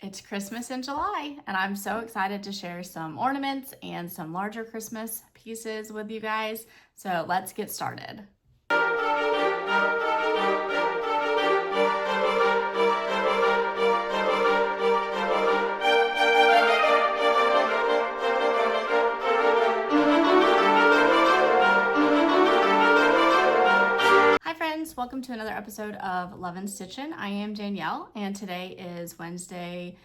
It's Christmas in July, and I'm so excited to share some ornaments and some larger Christmas pieces with you guys. So let's get started. Welcome to another episode of Love and Stitchin'. I am Danielle, and today is Wednesday,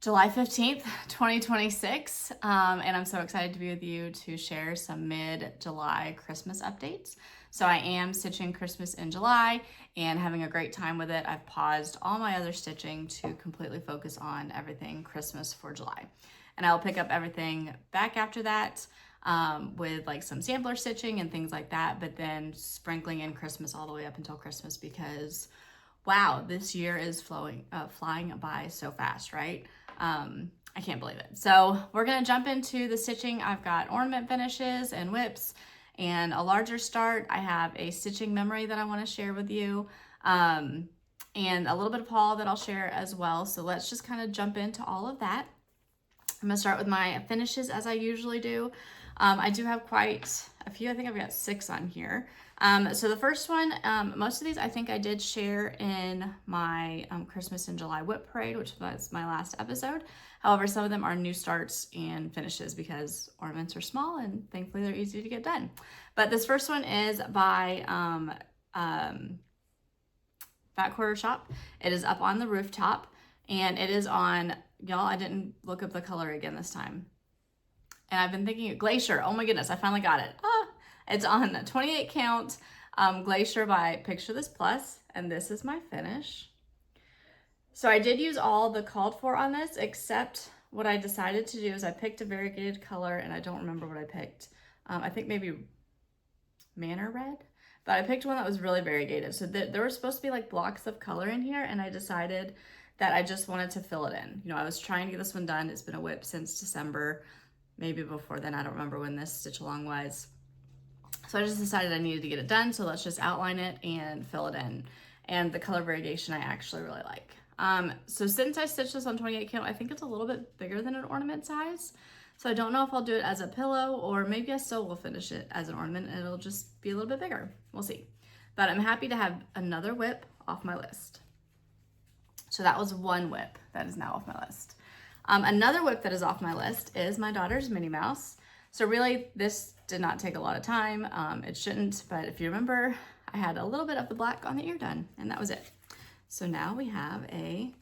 July 15th, 2026, and I'm so excited to be with you to share some mid-July Christmas updates. So I am stitching Christmas in July and having a great time with it. I've paused all my other stitching to completely focus on everything Christmas for July, and I'll pick up everything back after that. With like some sampler stitching and things like that, but then sprinkling in Christmas all the way up until Christmas because wow, this year is flying by so fast, right? I can't believe it. So we're gonna jump into the stitching. I've got ornament finishes and whips and a larger start. I have a stitching memory that I want to share with you, and a little bit of haul that I'll share as well. So let's just kind of jump into all of that. I'm gonna start with my finishes as I usually do. I do have quite a few. I think I've got 6 on here. So the first one, most of these I think I did share in my Christmas in July whip parade, which was my last episode. However, some of them are new starts and finishes because ornaments are small and thankfully they're easy to get done. But this first one is by Fat Quarter Shop. It is up on the rooftop and it is on, y'all, I didn't look up the color again this time. And I've been thinking Glacier. Oh my goodness, I finally got it. It's on 28 count Glacier by Picture This Plus, and this is my finish. So I did use all the called for on this, except what I decided to do is I picked a variegated color, and I don't remember what I picked. I think maybe Manor Red, but I picked one that was really variegated. So there were supposed to be like blocks of color in here, and I decided that I just wanted to fill it in. You know, I was trying to get this one done. It's been a whip since December. Maybe before then, I don't remember when this stitch along was. So I just decided I needed to get it done, so let's just outline it and fill it in. And the color variegation I actually really like. So since I stitched this on 28 count, I think it's a little bit bigger than an ornament size. So I don't know if I'll do it as a pillow or maybe I still will finish it as an ornament and it'll just be a little bit bigger. We'll see. But I'm happy to have another whip off my list. So that was one whip that is now off my list. Another whip that is off my list is my daughter's Minnie Mouse. So really, this did not take a lot of time. It shouldn't, but if you remember, I had a little bit of the black on the ear done, and that was it. So now we have a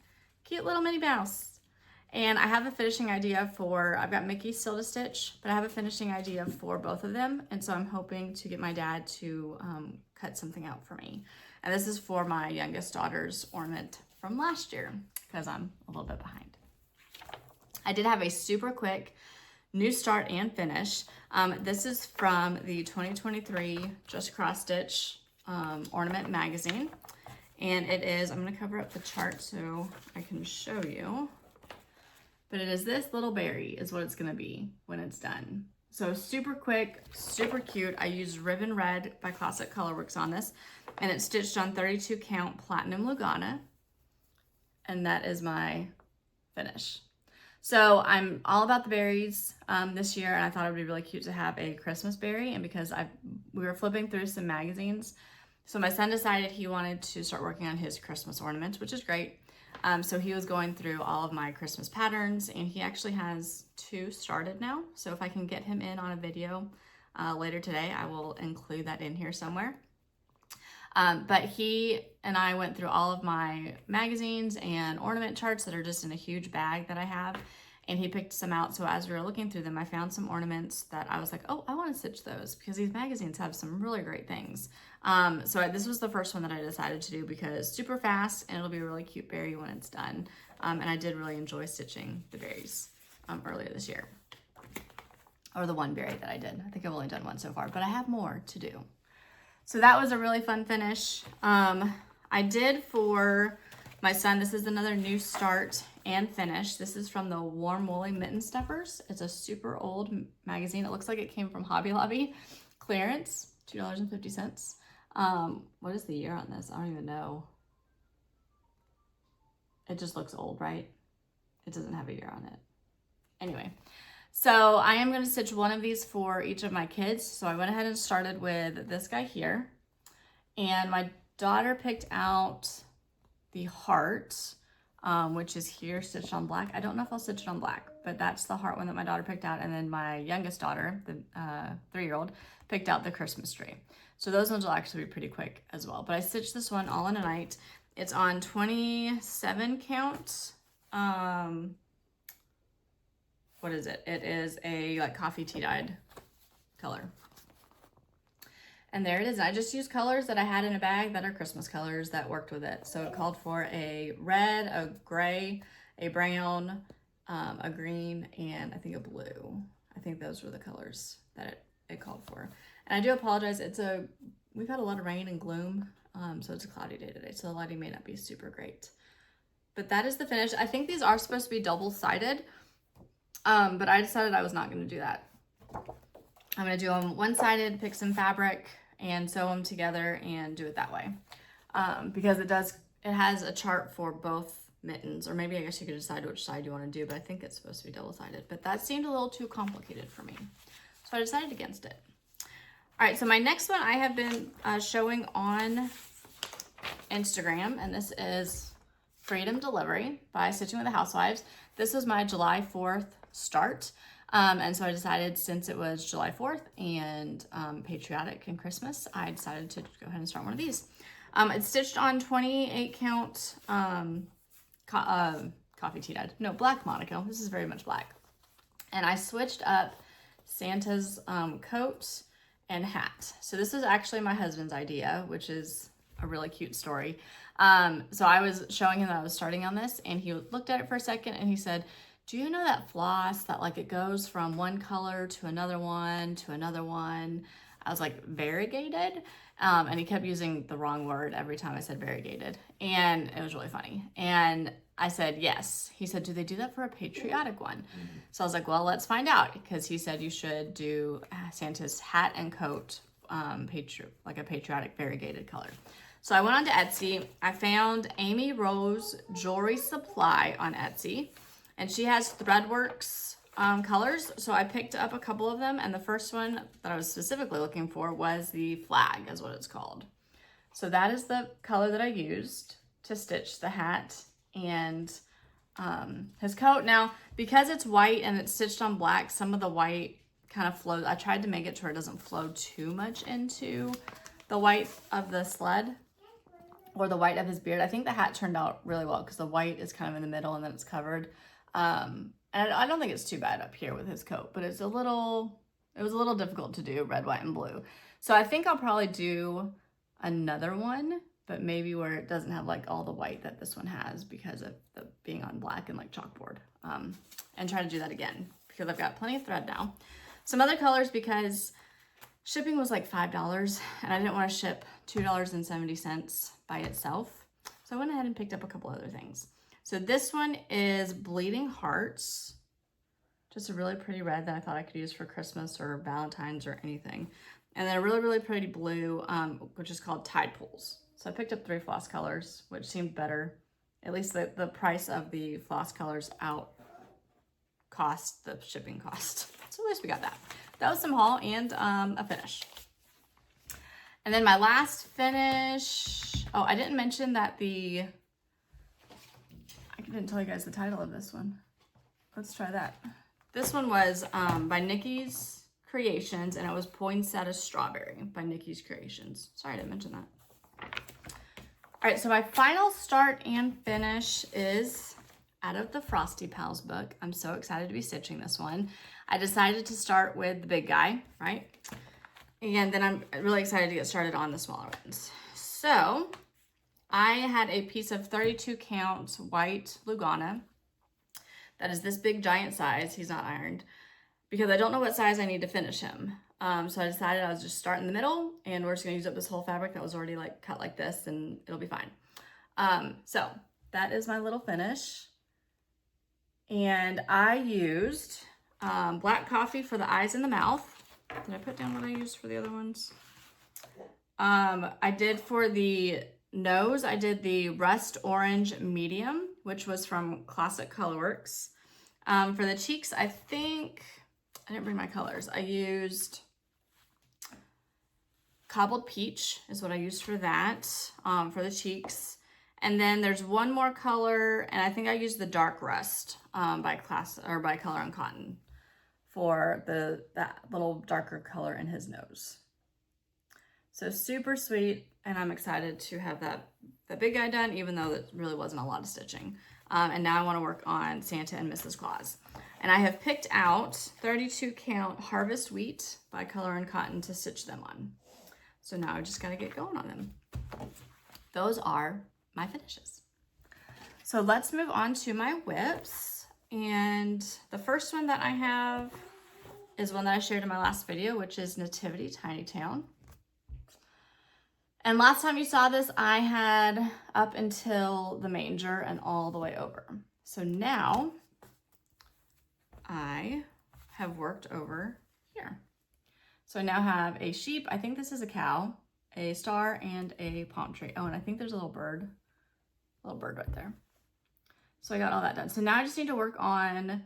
cute little Minnie Mouse. And I have a finishing idea for, I've got Mickey still to stitch, but I have a finishing idea for both of them. And so I'm hoping to get my dad to cut something out for me. And this is for my youngest daughter's ornament from last year, because I'm a little bit behind. I did have a super quick new start and finish. This is from the 2023 Just Cross Stitch Ornament magazine. And it is, I'm gonna cover up the chart so I can show you. But it is this little berry is what it's gonna be when it's done. So super quick, super cute. I used Ribbon Red by Classic Colorworks on this. And it's stitched on 32 count Platinum Lugana. And that is my finish. So I'm all about the berries this year, and I thought it would be really cute to have a Christmas berry. And because we were flipping through some magazines, so my son decided he wanted to start working on his Christmas ornaments, which is great. So he was going through all of my Christmas patterns, and he actually has 2 started now. So if I can get him in on a video later today, I will include that in here somewhere. But he and I went through all of my magazines and ornament charts that are just in a huge bag that I have, and he picked some out. So as we were looking through them, I found some ornaments that I was like, oh, I want to stitch those because these magazines have some really great things. So this was the first one that I decided to do because super fast and it'll be a really cute berry when it's done. And I did really enjoy stitching the berries earlier this year, or the one berry that I did. I think I've only done one so far, but I have more to do. So that was a really fun finish. I did for my son, this is another new start and finish. This is from the Warm Woolly Mitten Stuffers. It's a super old magazine. It looks like it came from Hobby Lobby. Clearance, $2.50. What is the year on this? I don't even know. It just looks old, right? it doesn't have a year on it. Anyway, so I am going to stitch one of these for each of my kids. So I went ahead and started with this guy here. And my daughter picked out the heart, which is here stitched on black. I don't know if I'll stitch it on black, but that's the heart one that my daughter picked out. And then my youngest daughter, the 3-year-old, picked out the Christmas tree. So those ones will actually be pretty quick as well. But I stitched this one all in a night. It's on 27 count. What is it? It is a like coffee tea dyed color. And there it is. I just used colors that I had in a bag that are Christmas colors that worked with it. So it called for a red, a gray, a brown, a green, and I think a blue. I think those were the colors that it called for. And I do apologize. We've had a lot of rain and gloom, so it's a cloudy day today. So the lighting may not be super great. But that is the finish. I think these are supposed to be double-sided, but I decided I was not going to do that. I'm going to do them one-sided, pick some fabric, and sew them together and do it that way. Because it has a chart for both mittens, or maybe I guess you could decide which side you want to do, but I think it's supposed to be double-sided. But that seemed a little too complicated for me, so I decided against it. All right, so my next one I have been showing on Instagram, and this is Freedom Delivery by Stitching with the Housewives. This was my July 4th start. And so I decided, since it was July 4th and patriotic and Christmas, I decided to go ahead and start one of these. It's stitched on 28 count coffee tea dyed. No, Black Monaco. This is very much black. And I switched up Santa's coat and hat. So this was actually my husband's idea, which is a really cute story. So I was showing him that I was starting on this, and he looked at it for a second and he said, do you know that floss that like it goes from one color to another one to another one? I was like, variegated? And he kept using the wrong word every time I said variegated. And it was really funny. And I said, yes. He said, do they do that for a patriotic one? So I was like, well, let's find out. Because he said you should do Santa's hat and coat, like a patriotic variegated color. So I went on to Etsy. I found Amy Rose Jewelry Supply on Etsy. And she has ThreadWorx colors, so I picked up a couple of them, and the first one that I was specifically looking for was the flag, is what it's called. So that is the color that I used to stitch the hat and his coat. Now, because it's white and it's stitched on black, some of the white kind of flows. I tried to make it to where it doesn't flow too much into the white of the sled or the white of his beard. I think the hat turned out really well because the white is kind of in the middle and then it's covered. And I don't think it's too bad up here with his coat, but it was a little difficult to do red, white, and blue. So I think I'll probably do another one, but maybe where it doesn't have like all the white that this one has because of the being on black and like chalkboard, and try to do that again because I've got plenty of thread now. Some other colors, because shipping was like $5 and I didn't want to ship $2.70 by itself. So I went ahead and picked up a couple other things. So this one is Bleeding Hearts, just a really pretty red that I thought I could use for Christmas or Valentine's or anything. And then a really, really pretty blue, which is called Tide Pools. So I picked up 3 floss colors, which seemed better. At least the price of the floss colors cost the shipping cost. So at least we got that. That was some haul and a finish. And then my last finish, oh, I didn't mention that I didn't tell you guys the title of this one. Let's try that. This one was by Niky's Creations, and it was Poinsettia Strawberry by Niky's Creations. Sorry, I didn't mention that. All right, so my final start and finish is out of the Frosty Pals book. I'm so excited to be stitching this one. I decided to start with the big guy, right? And then I'm really excited to get started on the smaller ones. So I had a piece of 32 count White Lugana that is this big giant size. He's not ironed because I don't know what size I need to finish him. So I decided I was just start in the middle, and we're just gonna use up this whole fabric that was already like cut like this, and it'll be fine. So that is my little finish. And I used black coffee for the eyes and the mouth. Did I put down what I used for the other ones? I did for the nose, I did the Rust Orange Medium, which was from Classic Colorworks. For the cheeks, I think, I didn't bring my colors. I used Cobbled Peach is what I used for that, for the cheeks. And then there's one more color, and I think I used the Dark Rust by Color on Cotton for that little darker color in his nose. So super sweet, and I'm excited to have that big guy done, even though it really wasn't a lot of stitching. And now I want to work on Santa and Mrs. Claus. And I have picked out 32 count Harvest Wheat by Color on Cotton to stitch them on. So now I just got to get going on them. Those are my finishes. So let's move on to my whips. And the first one that I have is one that I shared in my last video, which is Nativity Tiny Town. And last time you saw this, I had up until the manger and all the way over. So now I have worked over here. So I now have a sheep, I think this is a cow, a star, and a palm tree. Oh, and I think there's a little bird right there. So I got all that done. So now I just need to work on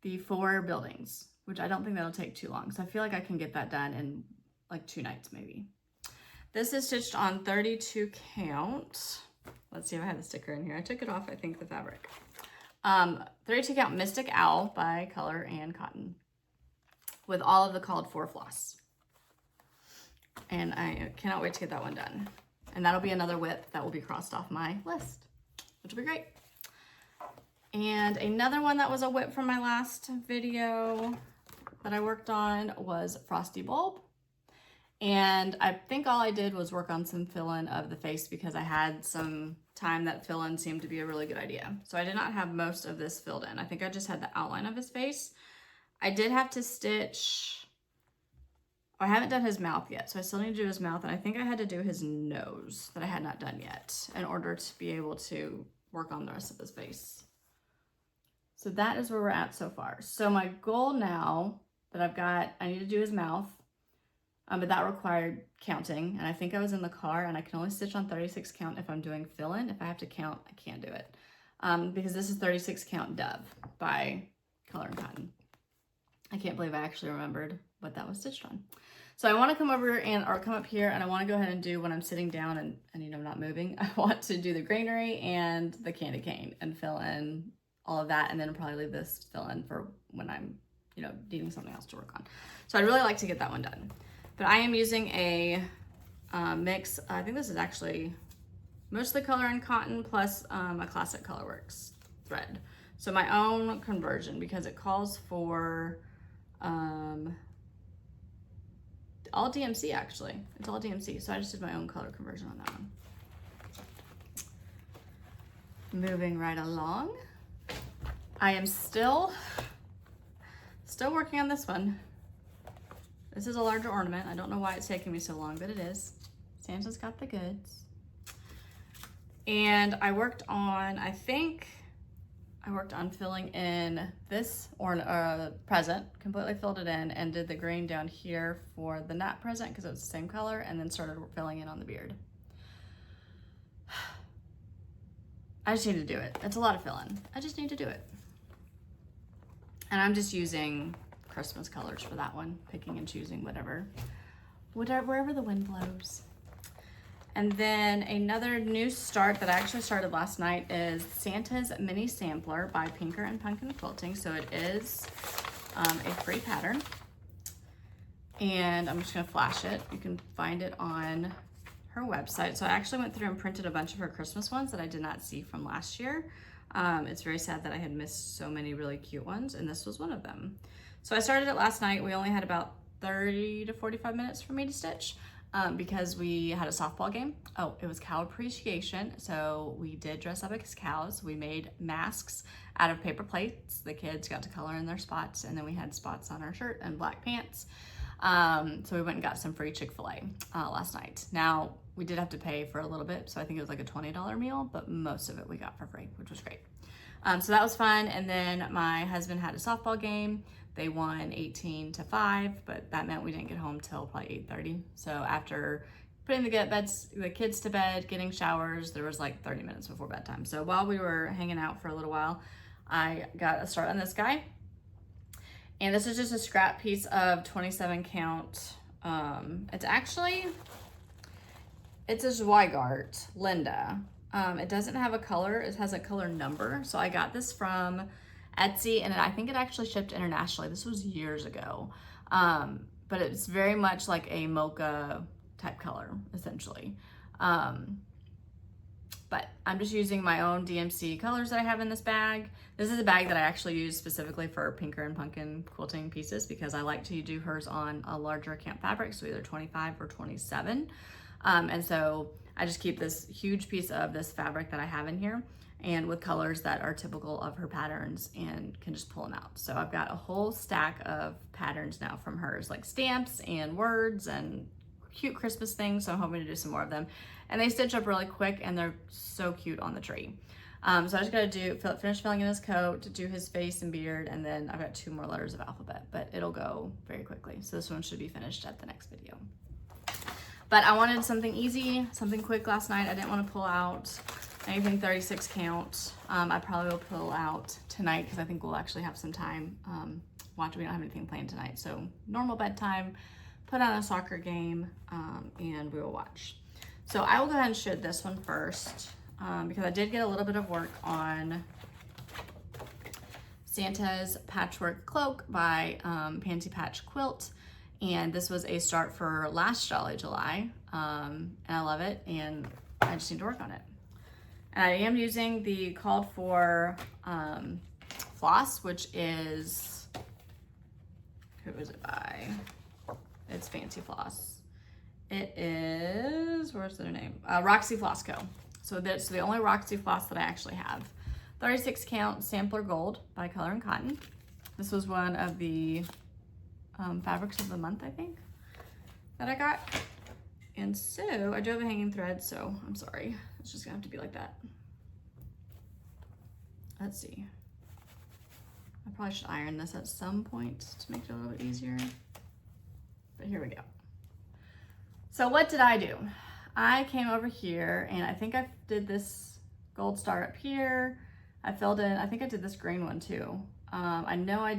the 4 buildings, which I don't think that'll take too long. So I feel like I can get that done in like 2 nights maybe. This is stitched on 32 count. Let's see if I have the sticker in here. I took it off, I think, the fabric. 32 count Mystic Owl by Color and Cotton with all of the called for floss. And I cannot wait to get that one done. And that'll be another whip that will be crossed off my list, which will be great. And another one that was a whip from my last video that I worked on was Frosty Bulb. And I think all I did was work on some fill-in of the face because I had some time that fill-in seemed to be a really good idea. So I did not have most of this filled in. I think I just had the outline of his face. I did have to stitch, I haven't done his mouth yet, so I still need to do his mouth, and I think I had to do his nose that I had not done yet in order to be able to work on the rest of his face. So that is where we're at so far. So my goal now that I've got, I need to do his mouth. But that required counting, and I think I was in the car, and I can only stitch on 36 count if I'm doing fill-in. If I have to count, I can't do it. Because this is 36 count Dove by Color and Cotton. I can't believe I actually remembered what that was stitched on. So I want to come over or come up here, and I want to go ahead and do when I'm sitting down and you know, not moving. I want to do the granary and the candy cane and fill in all of that, and then probably leave this fill in for when I'm, you know, needing something else to work on. So I'd really like to get that one done. But I am using a mix. I think this is actually mostly Color and Cotton plus a Classic Colorworks thread. So my own conversion, because it calls for all DMC actually. It's all DMC. So I just did my own color conversion on that one. Moving right along. I am still working on this one. This is a larger ornament. I don't know why it's taking me so long, but it is. Santa's got the goods. And I worked on, I think I worked on filling in this present, completely filled it in, and did the green down here for the nut present because it was the same color, and then started filling in on the beard. I just need to do it. It's a lot of fill-in. I just need to do it. And I'm just using Christmas colors for that one, picking and choosing wherever the wind blows. And then another new start that I actually started last night is Santa's Mini Sampler by Pinker and Pumpkin Quilting. So it is a free pattern, and I'm just gonna flash it. You can find it on her website. So I actually went through and printed a bunch of her Christmas ones that I did not see from last year. It's very sad that I had missed so many really cute ones, and this was one of them. So I started it last night. We only had about 30 to 45 minutes for me to stitch because we had a softball game. Oh, it was cow appreciation. So we did dress up as cows. We made masks out of paper plates. The kids got to color in their spots, and then we had spots on our shirt and black pants. So we went and got some free Chick-fil-A last night. Now, we did have to pay for a little bit, so I think it was like a $20 meal, but most of it we got for free, which was great. So that was fun. And then my husband had a softball game. They won 18-5, but that meant we didn't get home till probably 8:30. So after putting the kids to bed, getting showers. There was like 30 minutes before bedtime. So while we were hanging out for a little while, I got a start on this guy. And this is just a scrap piece of 27 count. It's a Zweigart Linda. It doesn't have a color. It has a color number. So I got this from Etsy, and I think it actually shipped internationally. This was years ago. But it's very much like a mocha type color, essentially. But I'm just using my own DMC colors that I have in this bag. This is a bag that I actually use specifically for Pinker and Pumpkin quilting pieces because I like to do hers on a larger camp fabric, so either 25 or 27. And so I just keep this huge piece of this fabric that I have in here and with colors that are typical of her patterns and can just pull them out. So I've got a whole stack of patterns now from hers, like stamps and words and cute Christmas things. So I'm hoping to do some more of them. And they stitch up really quick and they're so cute on the tree. So I just gotta finish filling in his coat, do his face and beard, and then I've got 2 more letters of alphabet, but it'll go very quickly. So this one should be finished at the next video. But I wanted something easy, something quick last night. I didn't want to pull out anything 36 count. I probably will pull out tonight because I think we'll actually have some time. We don't have anything planned tonight. So normal bedtime, put on a soccer game, and we will watch. So I will go ahead and show this one first because I did get a little bit of work on Santa's Patchwork Cloak by Pansy Patch Quilt. And this was a start for last Jolly July, and I love it, and I just need to work on it. And I am using the called for floss, which is, who is it by? It's Fancy Floss. It is, where's their name? Roxy Floss Co. So that's the only Roxy Floss that I actually have. 36 count Sampler Gold by Color and Cotton. This was one of the fabrics of the month, I think, that I got. And so I do have a hanging thread, so I'm sorry. It's just gonna have to be like that. Let's see. I probably should iron this at some point to make it a little bit easier. But here we go. So what did I do? I came over here and I think I did this gold star up here. I filled in, I think I did this green one too. I know I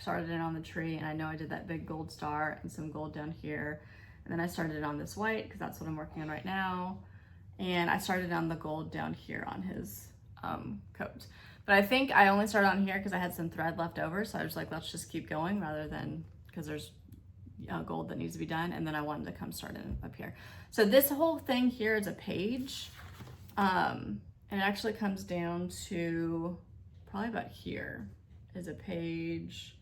started it on the tree, and I know I did that big gold star and some gold down here. And then I started it on this white because that's what I'm working on right now. And I started on the gold down here on his coat. But I think I only started on here because I had some thread left over. So I was like, let's just keep going rather than, because there's gold that needs to be done. And then I wanted to come start in up here. So this whole thing here is a page. And it actually comes down to probably about here is a page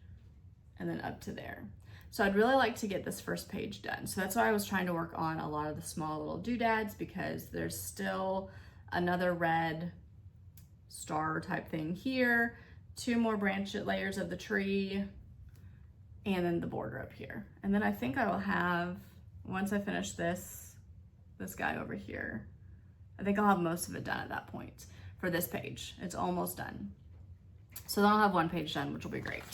and then up to there. So I'd really like to get this first page done. So that's why I was trying to work on a lot of the small little doodads because there's still another red star type thing here, 2 more branch layers of the tree, and then the border up here. And then I think I will have, once I finish this guy over here, I think I'll have most of it done at that point for this page. It's almost done. So then I'll have 1 page done, which will be great.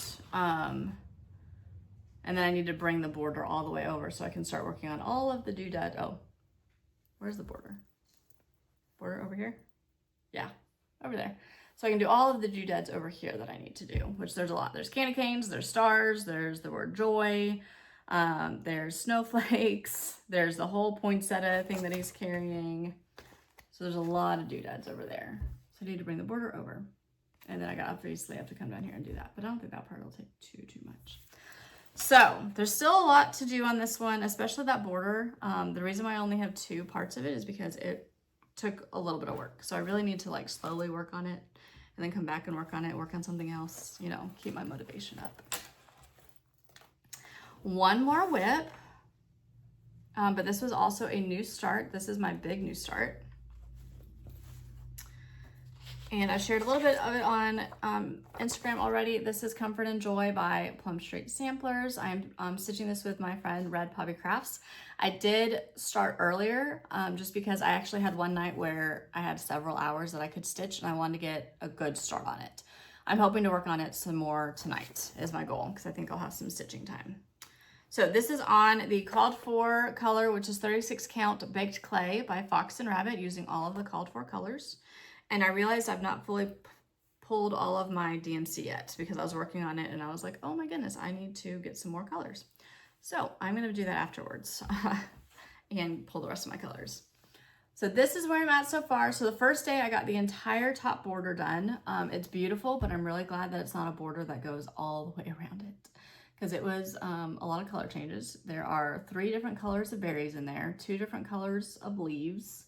And then I need to bring the border all the way over so I can start working on all of the doodad. Oh, where's the border? Border over here? Yeah, over there. So I can do all of the doodads over here that I need to do, which there's a lot. There's candy canes, there's stars, there's the word joy, there's snowflakes, there's the whole poinsettia thing that he's carrying. So there's a lot of doodads over there. So I need to bring the border over. And then obviously have to come down here and do that. But I don't think that part will take too much. So there's still a lot to do on this one, especially that border. The reason why I only have 2 parts of it is because it took a little bit of work. So I really need to like slowly work on it and then come back and work on it, work on something else, you know, keep my motivation up. 1 more whip. But this was also a new start. This is my big new start. And I shared a little bit of it on Instagram already. This is Comfort and Joy by Plum Street Samplers. I'm stitching this with my friend Red Poppy Crafts. I did start earlier just because I actually had one night where I had several hours that I could stitch and I wanted to get a good start on it. I'm hoping to work on it some more tonight is my goal because I think I'll have some stitching time. So this is on the called for color, which is 36 count baked clay by Fox and Rabbit, using all of the called for colors. And I realized I've not fully pulled all of my DMC yet because I was working on it and I was like, oh my goodness, I need to get some more colors. So I'm gonna do that afterwards and pull the rest of my colors. So this is where I'm at so far. So the first day I got the entire top border done. It's beautiful, but I'm really glad that it's not a border that goes all the way around it, because it was a lot of color changes. There are 3 different colors of berries in there, 2 different colors of leaves.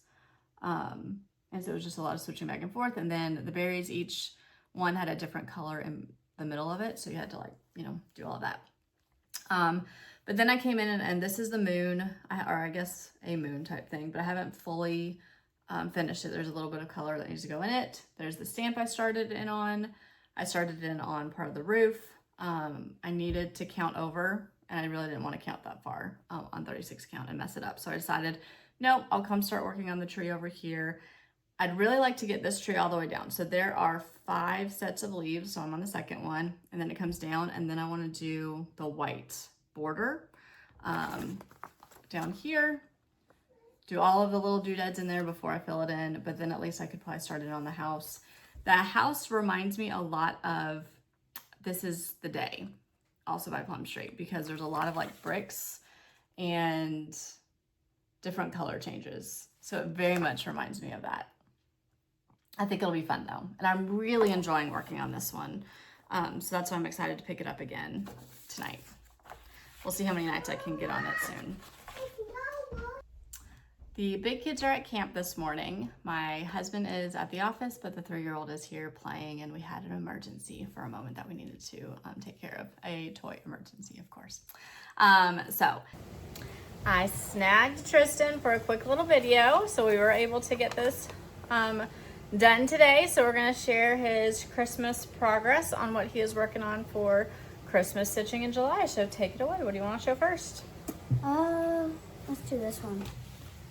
And so it was just a lot of switching back and forth. And then the berries, each one had a different color in the middle of it. So you had to, like, you know, do all of that. But then I came in and this is the moon, or I guess a moon type thing, but I haven't fully finished it. There's a little bit of color that needs to go in it. There's the stamp I started in on. I started in on part of the roof. I needed to count over, and I really didn't want to count that far on 36 count and mess it up. So I decided, no, I'll come start working on the tree over here. I'd really like to get this tree all the way down. So there are 5 sets of leaves. So I'm on the second one, and then it comes down, and then I want to do the white border down here, do all of the little doodads in there before I fill it in, but then at least I could probably start it on the house. The house reminds me a lot of This Is the Day, also by Plum Street, because there's a lot of like bricks and different color changes. So it very much reminds me of that. I think it'll be fun though. And I'm really enjoying working on this one. So that's why I'm excited to pick it up again tonight. We'll see how many nights I can get on it soon. The big kids are at camp this morning. My husband is at the office, but the 3-year-old is here playing, and we had an emergency for a moment that we needed to take care of. A toy emergency, of course. So I snagged Tristan for a quick little video, so we were able to get this done today. So we're gonna share his Christmas progress on what he is working on for Christmas stitching in July. So take it away. What do you want to show first? Let's do this one.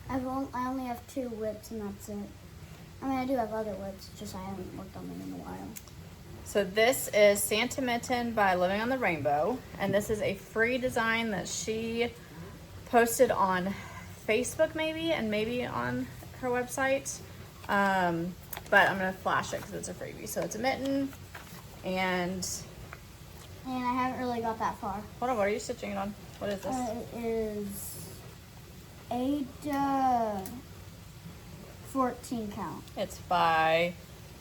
I only have 2 whips and that's it. I mean, I do have other whips, just I haven't worked on them in a while. So this is Santa Mitten by Living on the Rainbow, and this is a free design that she posted on Facebook maybe, and maybe on her website. But I'm gonna flash it because it's a freebie. So it's a mitten, and I haven't really got that far. hold on, what are you stitching it on? What is this? It is 14 count. It's by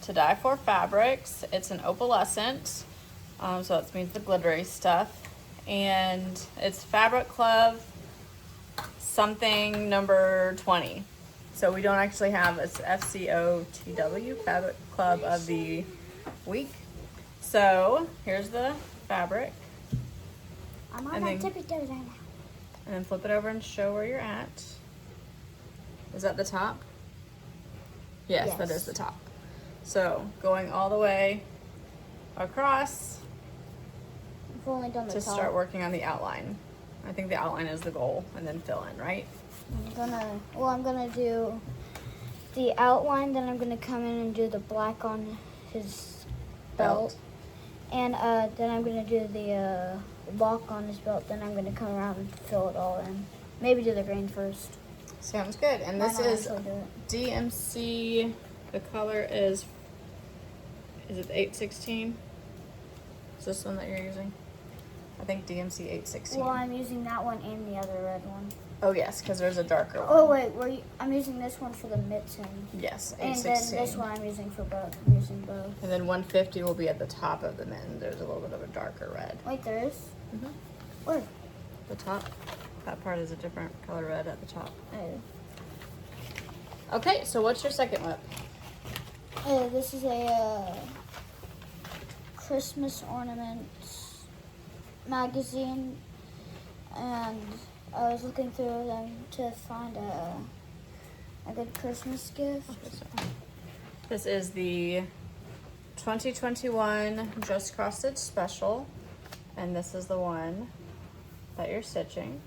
To Die For Fabrics. It's an opalescent, so it means the glittery stuff. And it's Fabric Club something number 20. So we don't actually have, it's FCOTW, Fabric Club of the Week. So here's the fabric. I'm on my tippy toes right now. And then flip it over and show where you're at. Is that the top? Yes, that is the top. So going all the way across I've only done the to top. start working on the outline. I think the outline is the goal, and then fill in, right? I'm gonna do the outline, then I'm gonna come in and do the black on his belt. And then I'm gonna do the lock on his belt, then I'm gonna come around and fill it all in. Maybe do the green first. Sounds good. And this is DMC, the color is it 816? Is this one that you're using? I think DMC 816. Well, I'm using that one and the other red one. Oh yes, because there's a darker one. Oh wait, I'm using this one for the mitten. Yes, 816. And then this one I'm using for both. I'm using both. And then 150 will be at the top of the mitten. There's a little bit of a darker red. Wait, there is? Mm-hmm. Where? The top. That part is a different color red at the top. Oh. Okay, so what's your second whip? This is a Christmas ornament magazine, and I was looking through them to find a good Christmas gift. This is the 2021 Just Cross Stitch Special, and this is the one that you're stitching.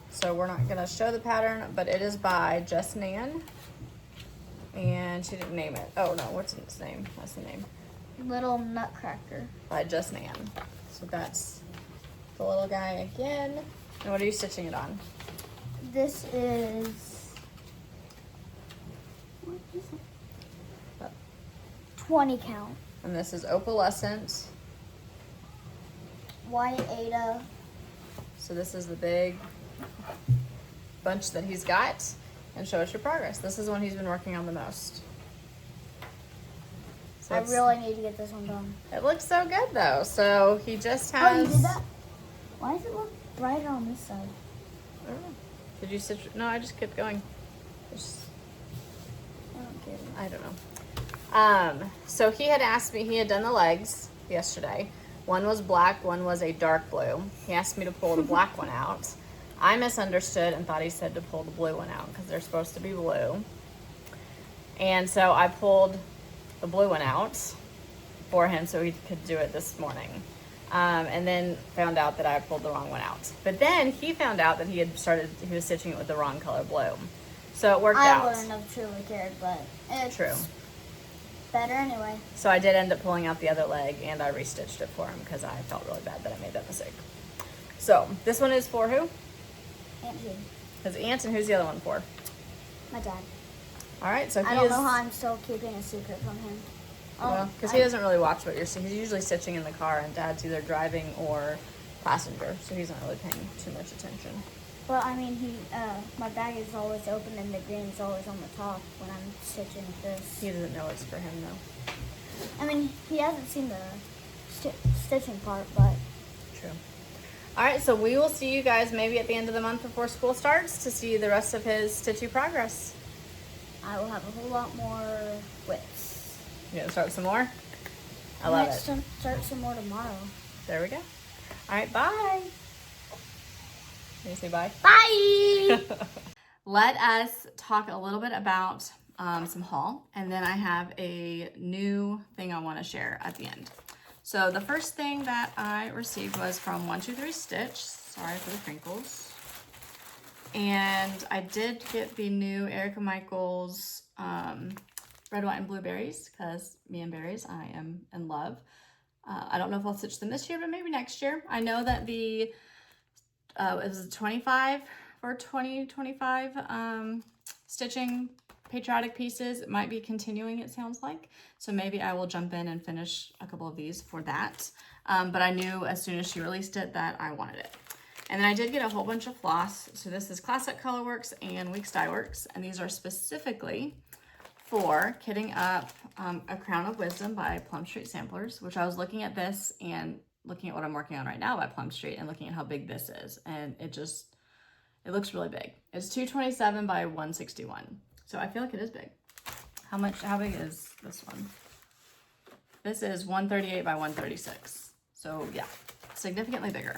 So we're not gonna show the pattern, but it is by Just Nan, and she didn't name it. Oh no, what's its name? That's the name. Little Nutcracker. By Just Nan. So that's the little guy again. And what are you stitching it on? This is, what is it? 20 count. And this is Opalescent. White Ada. So this is the big bunch that he's got. And show us your progress. This is the one he's been working on the most. So I really need to get this one done. it looks so good though. So he just Oh, has... you did that? Why does it look brighter on this side? I don't know. Did you stitch? No, I just kept going. I don't get it. I don't know. So he had asked me, he had done the legs yesterday. One was black, one was a dark blue. He asked me to pull the black one out. I misunderstood and thought he said to pull the blue one out because they're supposed to be blue. And so I pulled the blue one out for him so he could do it this morning. And then found out that I pulled the wrong one out. But then he found out that he was stitching it with the wrong color blue. So it worked out. I wouldn't have truly cared, but it's True. better anyway. So I did end up pulling out the other leg and I restitched it for him because I felt really bad that I made that mistake. So this one is for who? Aunt Jean. His aunt, and who's the other one for? My dad. All right, so he I don't is, know how I'm still keeping a secret from him. well, because he doesn't really watch what you're seeing. He's usually stitching in the car and Dad's either driving or passenger, so he's not really paying too much attention. Well, I mean, my bag is always open and the green's always on the top when I'm stitching this. He doesn't know it's for him though. I mean, he hasn't seen the stitching part, but True. All right, so we will see you guys maybe at the end of the month before school starts to see the rest of his stitchy progress. I will have a whole lot more whips. You gonna start some more? I love it. Start some more tomorrow. There we go. All right, bye. Can you say bye? Bye! Let us talk a little bit about some haul, and then I have a new thing I want to share at the end. So the first thing that I received was from 123 Stitch. Sorry for the crinkles. And I did get the new Erica Michaels red, white, and blueberries because me and berries, I am in love. I don't know if I'll stitch them this year, but maybe next year. I know that the it was 25 for 2025 stitching patriotic pieces. It might be continuing, it sounds like. So maybe I will jump in and finish a couple of these for that. But I knew as soon as she released it that I wanted it. And then I did get a whole bunch of floss. So this is Classic Colorworks and Weeks Dye Works. And these are specifically for kitting up A Crown of Wisdom by Plum Street Samplers, which I was looking at this and looking at what I'm working on right now by Plum Street and looking at how big this is. And it looks really big. It's 227 by 161. So I feel like it is big. How big is this one? This is 138 by 136. So yeah, significantly bigger.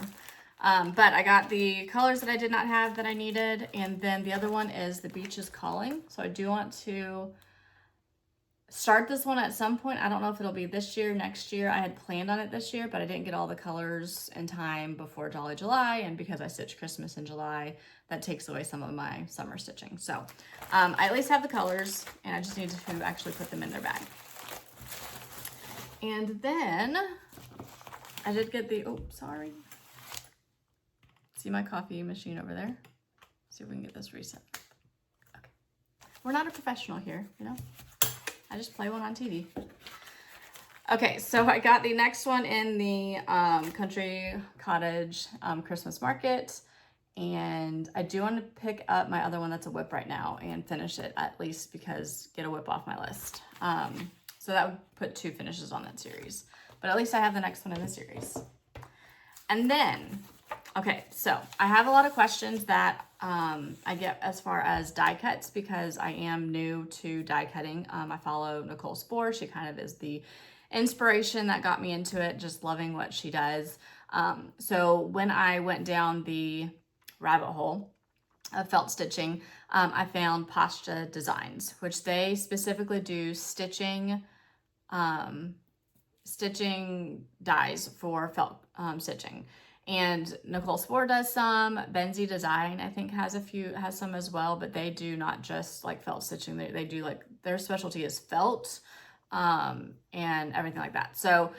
But I got the colors that I did not have that I needed. And then the other one is The Beach is Calling. So I do want to start this one at some point. I don't know if it'll be this year, next year. I had planned on it this year, but I didn't get all the colors in time before Jolly July. And because I stitch Christmas in July, that takes away some of my summer stitching. So I at least have the colors and I just need to actually put them in their bag. And then I did get the, oh, sorry. See my coffee machine over there? See if we can get this reset. Okay. We're not a professional here, you know? I just play one on TV. Okay, so I got the next one in the Country Cottage Christmas Market. And I do want to pick up my other one that's a whip right now and finish it at least because get a whip off my list. So that would put 2 finishes on that series. But at least I have the next one in the series. And then, okay, so I have a lot of questions that I get as far as die cuts because I am new to die cutting. I follow Nicole Spohr. She kind of is the inspiration that got me into it, just loving what she does. So when I went down the rabbit hole of felt stitching, I found Pascha Designs, which they specifically do stitching dies for felt stitching. And Nicole Spohr does some. Benzie Design, I think, has some as well, but they do not just like felt stitching. They do like, their specialty is felt and everything like that. So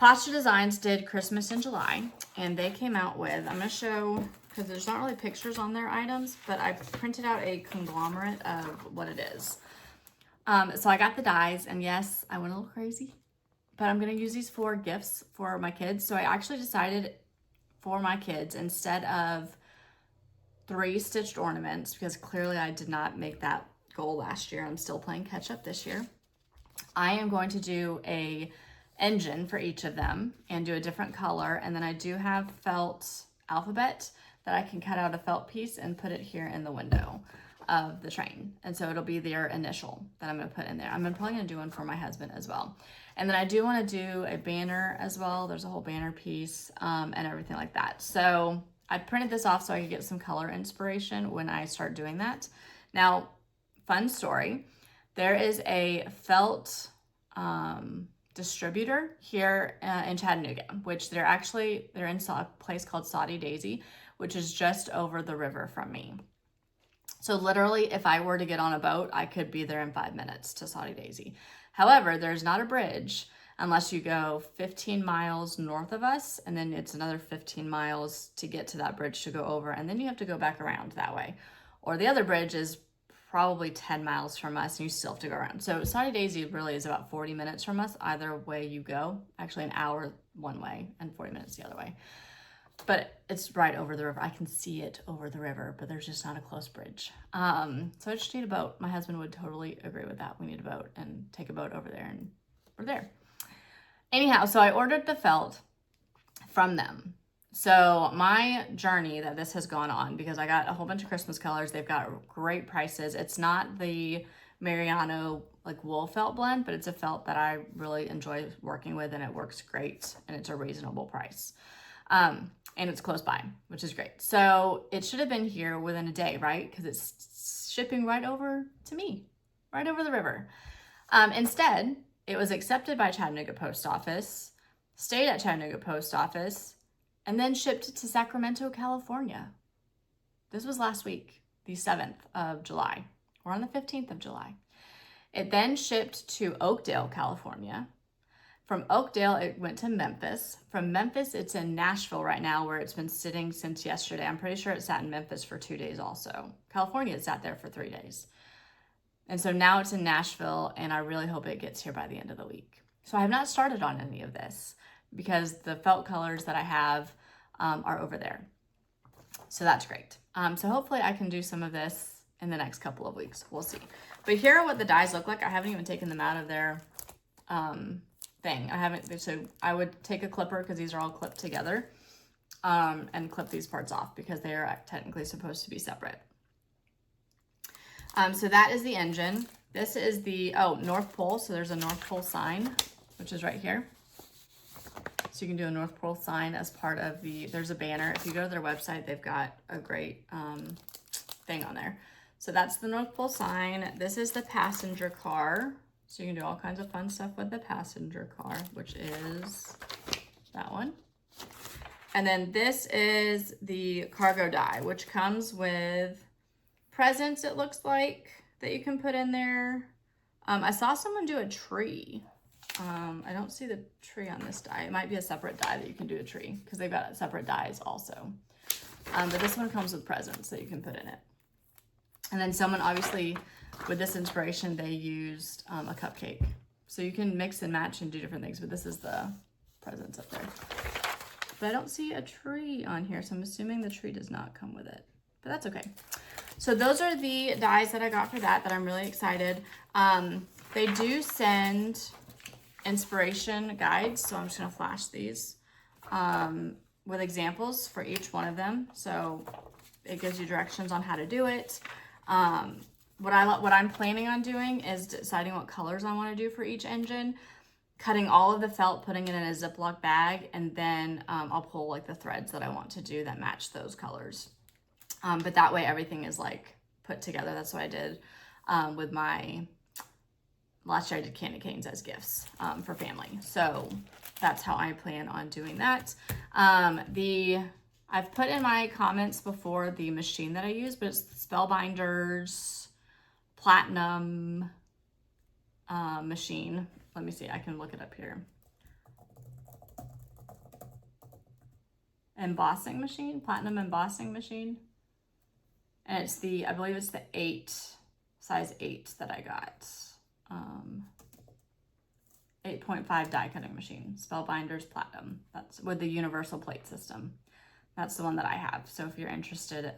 Posture Designs did Christmas in July, and they came out with, I'm going to show, because there's not really pictures on their items, but I printed out a conglomerate of what it is. So I got the dies, and yes, I went a little crazy, but I'm going to use these for gifts for my kids. So I actually decided for my kids, instead of 3 stitched ornaments, because clearly I did not make that goal last year. I'm still playing catch up this year. I am going to do a engine for each of them and do a different color. And then I do have felt alphabet that I can cut out a felt piece and put it here in the window of the train. And so it'll be their initial that I'm going to put in there. I'm probably going to do one for my husband as well. And then I do want to do a banner as well. There's a whole banner piece and everything like that. So I printed this off so I could get some color inspiration when I start doing that. Now, fun story. There is a felt distributor here in Chattanooga, which they're in a place called Saudi Daisy, which is just over the river from me. So literally, if I were to get on a boat, I could be there in 5 minutes to Saudi Daisy. However, there's not a bridge unless you go 15 miles north of us, and then it's another 15 miles to get to that bridge to go over, and then you have to go back around that way. Or the other bridge is probably 10 miles from us, and you still have to go around. So Saudi Daisy really is about 40 minutes from us, either way you go. Actually, an hour one way and 40 minutes the other way. But it's right over the river. I can see it over the river, but there's just not a close bridge. So I just need a boat. My husband would totally agree with that. We need a boat and take a boat over there, and we're there. Anyhow, so I ordered the felt from them. So my journey that this has gone on, because I got a whole bunch of Christmas colors. They've got great prices. It's not the Mariano like wool felt blend, but it's a felt that I really enjoy working with, and it works great, and it's a reasonable price. And it's close by, which is great. So it should have been here within a day, right? Because it's shipping right over to me, right over the river. Instead, it was accepted by Chattanooga Post Office, stayed at Chattanooga Post Office, and then shipped to Sacramento, California. This was last week, the 7th of July. We're on the 15th of July. It then shipped to Oakdale, California. From Oakdale, it went to Memphis. From Memphis, it's in Nashville right now, where it's been sitting since yesterday. I'm pretty sure it sat in Memphis for 2 days also. California, it sat there for 3 days. And so now it's in Nashville, and I really hope it gets here by the end of the week. So I have not started on any of this because the felt colors that I have are over there. So that's great. So hopefully I can do some of this in the next couple of weeks. We'll see. But here are what the dies look like. I haven't even taken them out of their thing. So I would take a clipper, because these are all clipped together, and clip these parts off because they are technically supposed to be separate. So that is the engine. This is the, North Pole. So there's a North Pole sign, which is right here. So you can do a North Pole sign as part of there's a banner. If you go to their website, they've got a great thing on there. So that's the North Pole sign. This is the passenger car. So you can do all kinds of fun stuff with the passenger car, which is that one. And then this is the cargo die, which comes with presents, it looks like, that you can put in there. I saw someone do a tree. I don't see the tree on this die. It might be a separate die that you can do a tree, because they've got separate dies also. But this one comes with presents that you can put in it. And then someone, obviously, with this inspiration, they used a cupcake. So you can mix and match and do different things, but this is the presents up there. But I don't see a tree on here, so I'm assuming the tree does not come with it. But that's okay. So those are the dies that I got for that I'm really excited. They do send inspiration guides, so I'm just gonna flash these with examples for each one of them. So it gives you directions on how to do it. What I'm planning on doing is deciding what colors I want to do for each engine, cutting all of the felt, putting it in a Ziploc bag, and then I'll pull like the threads that I want to do that match those colors. But that way everything is like put together. That's what I did with my, last year I did candy canes as gifts for family. So that's how I plan on doing that. I've put in my comments before the machine that I use, but it's Spellbinders Platinum machine. Let me see, I can look it up here. embossing machine, platinum embossing machine. And it's the, I believe it's the size 8 that I got. 8.5 die cutting machine, Spellbinders Platinum. That's with the universal plate system. That's the one that I have. So if you're interested,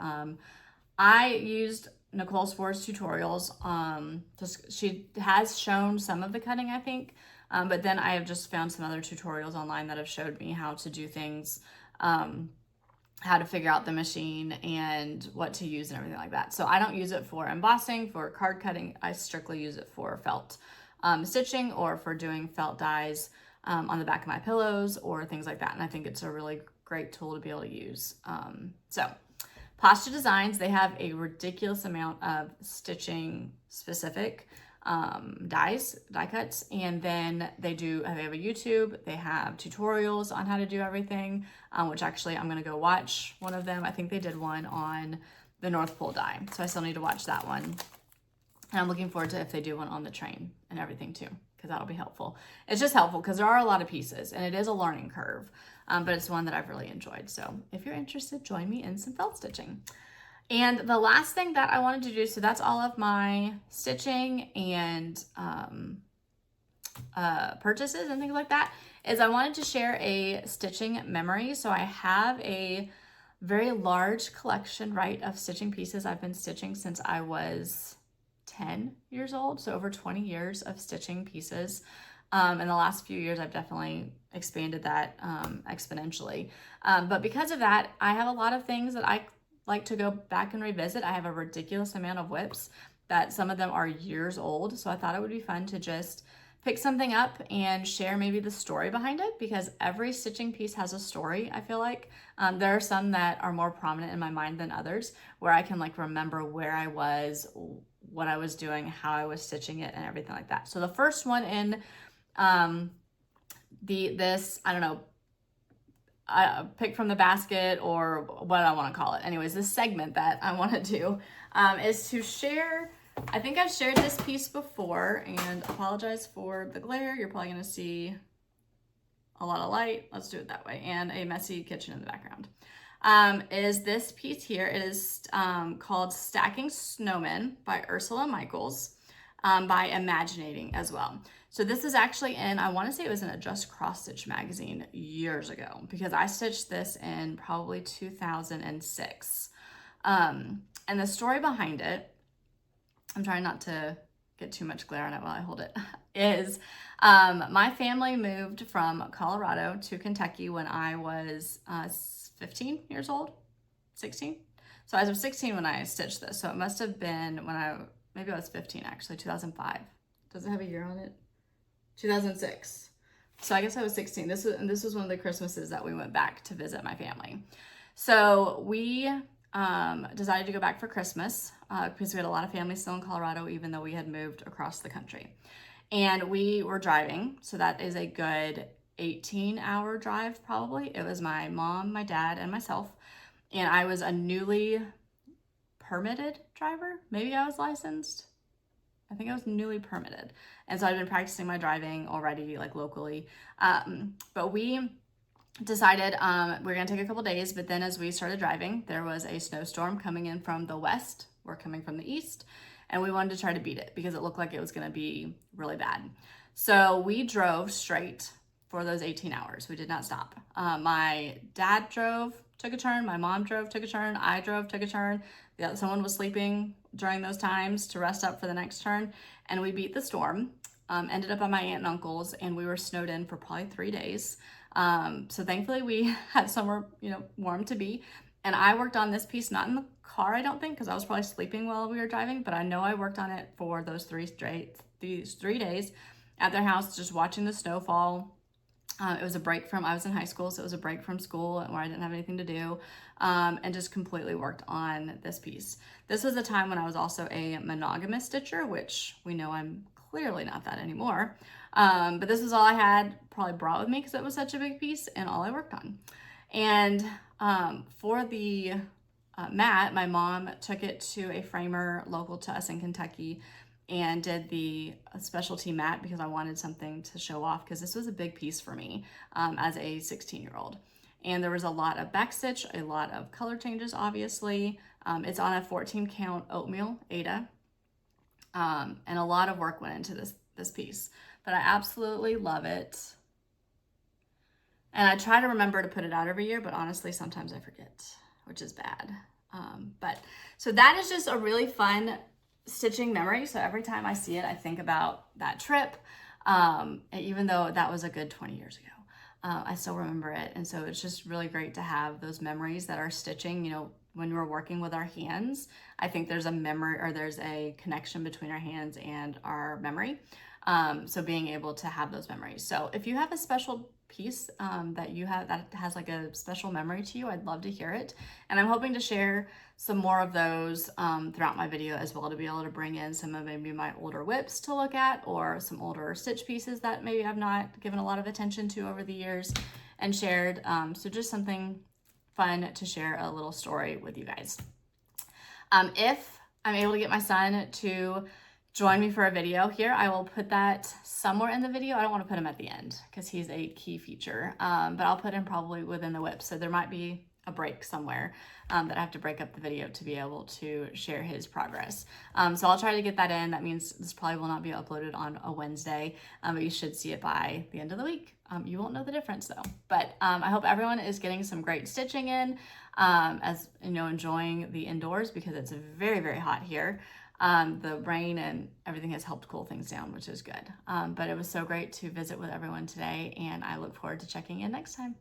I used Nicole Spore's tutorials. She has shown some of the cutting, I think, but then I have just found some other tutorials online that have showed me how to do things, how to figure out the machine and what to use and everything like that. So I don't use it for embossing, for card cutting. I strictly use it for felt stitching or for doing felt dies on the back of my pillows or things like that. And I think it's a really great tool to be able to use. So Posture Designs, they have a ridiculous amount of stitching specific die cuts, and then they have a YouTube, they have tutorials on how to do everything, which actually I'm going to go watch one of them. I think they did one on the North Pole die, so I still need to watch that one. And I'm looking forward to if they do one on the train and everything too, because that'll be helpful. It's just helpful because there are a lot of pieces and it is a learning curve, but it's one that I've really enjoyed. So if you're interested, join me in some felt stitching. And the last thing that I wanted to do, so that's all of my stitching and purchases and things like that, is I wanted to share a stitching memory. So I have a very large collection, right, of stitching pieces. I've been stitching since I was 10 years old, so over 20 years of stitching pieces. In the last few years, I've definitely expanded that exponentially. But because of that, I have a lot of things that I like to go back and revisit. I have a ridiculous amount of whips that some of them are years old. So I thought it would be fun to just pick something up and share maybe the story behind it, because every stitching piece has a story, I feel like. There are some that are more prominent in my mind than others, where I can like remember where I was, what I was doing, how I was stitching it, and everything like that. So the first one in this, I don't know, pick from the basket or what I want to call it. Anyways, this segment that I want to do is to share. I think I've shared this piece before, and apologize for the glare. You're probably going to see a lot of light. Let's do it that way. And a messy kitchen in the background. Is this piece here. It is called Stacking Snowmen by Ursula Michaels, by Imaginating as well. So this is actually in, I want to say it was in a Just Cross Stitch magazine years ago, because I stitched this in probably 2006. And the story behind it, I'm trying not to get too much glare on it while I hold it, is my family moved from Colorado to Kentucky when I was 15 years old, 16. So I was 16 when I stitched this. So it must have been maybe I was 15 actually, 2005. Does it have a year on it? 2006. So I guess I was 16. This was one of the Christmases that we went back to visit my family. So we decided to go back for Christmas because we had a lot of family still in Colorado, even though we had moved across the country. And we were driving, so that is a good 18-hour drive probably. It was my mom, my dad, and myself. And I was a newly permitted driver. Maybe I was licensed. I think I was newly permitted. And so I'd been practicing my driving already, like locally. But we decided we're gonna take a couple days, but then as we started driving, there was a snowstorm coming in from the west. We're coming from the east, and we wanted to try to beat it because it looked like it was gonna be really bad. So we drove straight for those 18 hours. We did not stop. My dad drove, took a turn. My mom drove, took a turn. I drove, took a turn. Someone was sleeping during those times to rest up for the next turn. And we beat the storm, ended up at my aunt and uncle's, and we were snowed in for probably 3 days. So thankfully we had somewhere, warm to be. And I worked on this piece, not in the car, I don't think, because I was probably sleeping while we were driving, but I know I worked on it for those 3 days at their house, just watching the snowfall. It was a break from, I was in high school, so it was a break from school where I didn't have anything to do, and just completely worked on this piece. This was a time when I was also a monogamous stitcher, which we know I'm clearly not that anymore. But this was all I had probably brought with me because it was such a big piece and all I worked on. And for the mat, my mom took it to a framer local to us in Kentucky and did the specialty mat because I wanted something to show off, because this was a big piece for me as a 16-year-old. and there was a lot of backstitch, a lot of color changes, obviously. It's on a 14 count oatmeal Aida, and a lot of work went into this piece, but I absolutely love it. And I try to remember to put it out every year, but honestly, sometimes I forget, which is bad. So that is just a really fun stitching memory. So every time I see it, I think about that trip. Even though that was a good 20 years ago, I still remember it. And so it's just really great to have those memories that are stitching, you know, when we're working with our hands. I think there's a memory, or there's a connection between our hands and our memory. So being able to have those memories. So if you have a special piece that you have that has like a special memory to you, I'd love to hear it. And I'm hoping to share some more of those throughout my video as well, to be able to bring in some of maybe my older whips to look at, or some older stitch pieces that maybe I've not given a lot of attention to over the years and shared. So just something fun to share a little story with you guys. If I'm able to get my son to join me for a video here, I will put that somewhere in the video. I don't want to put him at the end because he's a key feature, but I'll put him probably within the whip. So there might be a break somewhere that I have to break up the video to be able to share his progress. So I'll try to get that in. That means this probably will not be uploaded on a Wednesday, but you should see it by the end of the week. You won't know the difference though. But I hope everyone is getting some great stitching in, as you know, enjoying the indoors because it's very, very hot here. The rain and everything has helped cool things down, which is good. But it was so great to visit with everyone today, and I look forward to checking in next time.